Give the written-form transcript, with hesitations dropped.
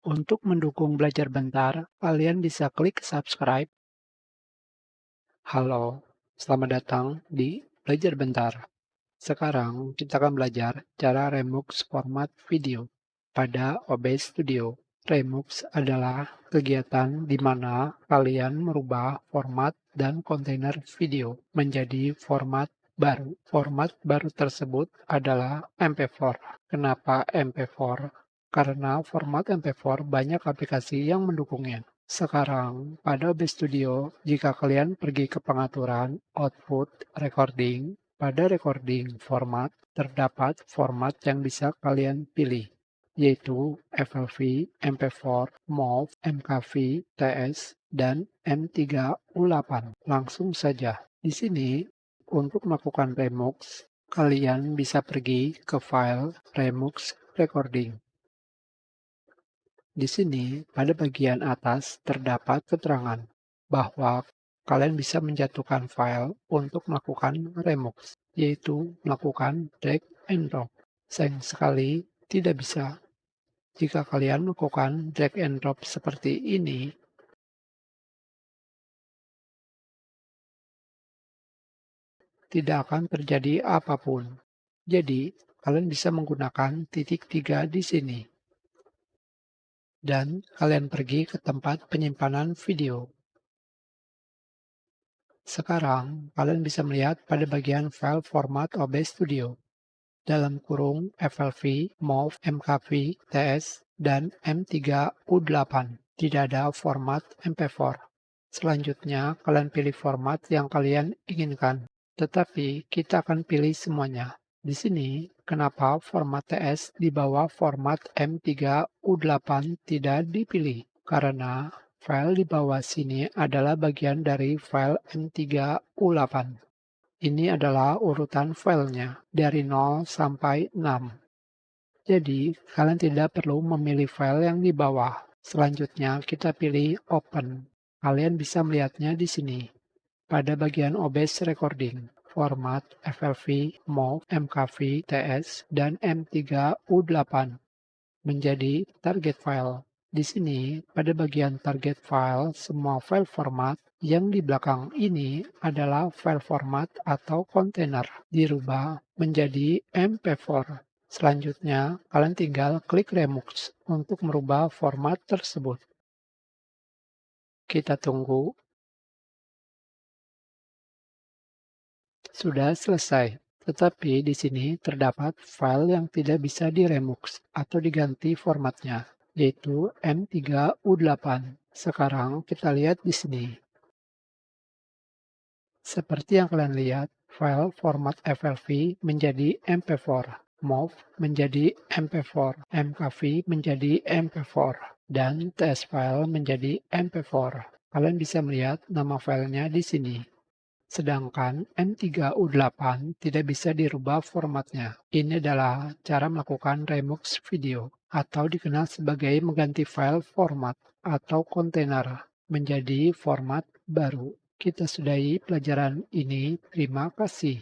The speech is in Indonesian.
Untuk mendukung Belajar Bentar, kalian bisa klik subscribe. Halo, selamat datang di Belajar Bentar. Sekarang kita akan belajar cara remux format video pada OBS Studio. Remux adalah kegiatan di mana kalian merubah format dan kontainer video menjadi format baru. Format baru tersebut adalah MP4. Kenapa MP4? Karena format MP4 banyak aplikasi yang mendukungnya. Sekarang, pada OBS Studio, jika kalian pergi ke pengaturan, output, recording, pada recording format, terdapat format yang bisa kalian pilih, yaitu FLV, MP4, MOV, MKV, TS, dan M3U8. Langsung saja. Di sini, untuk melakukan remux, kalian bisa pergi ke file remux recording. Di sini, pada bagian atas terdapat keterangan bahwa kalian bisa menjatuhkan file untuk melakukan remux, yaitu melakukan drag and drop. Sayang sekali tidak bisa. Jika kalian melakukan drag and drop seperti ini, tidak akan terjadi apapun. Jadi, kalian bisa menggunakan titik 3 di sini. Dan kalian pergi ke tempat penyimpanan video. Sekarang, kalian bisa melihat pada bagian file format OBS Studio, dalam kurung FLV, MOV, MKV, TS, dan M3U8. Tidak ada format MP4. Selanjutnya, kalian pilih format yang kalian inginkan. Tetapi, kita akan pilih semuanya. Di sini, kenapa format TS di bawah format M3U8 tidak dipilih? Karena file di bawah sini adalah bagian dari file M3U8. Ini adalah urutan filenya, dari 0 sampai 6. Jadi, kalian tidak perlu memilih file yang di bawah. Selanjutnya, kita pilih Open. Kalian bisa melihatnya di sini, pada bagian OBS Recording, format FLV, MOV, MKV, TS, dan M3U8 menjadi target file. Di sini, pada bagian target file, semua file format yang di belakang ini adalah file format atau kontainer, dirubah menjadi MP4. Selanjutnya, kalian tinggal klik Remux untuk merubah format tersebut. Kita tunggu. Sudah selesai. Tetapi di sini terdapat file yang tidak bisa diremux atau diganti formatnya, yaitu M3U8. Sekarang kita lihat di sini. Seperti yang kalian lihat, file format FLV menjadi MP4, MOV menjadi MP4, MKV menjadi MP4, dan TS file menjadi MP4. Kalian bisa melihat nama filenya di sini. Sedangkan M3U8 tidak bisa dirubah formatnya. Ini adalah cara melakukan remux video, atau dikenal sebagai mengganti file format atau kontainer menjadi format baru. Kita sudahi pelajaran ini. Terima kasih.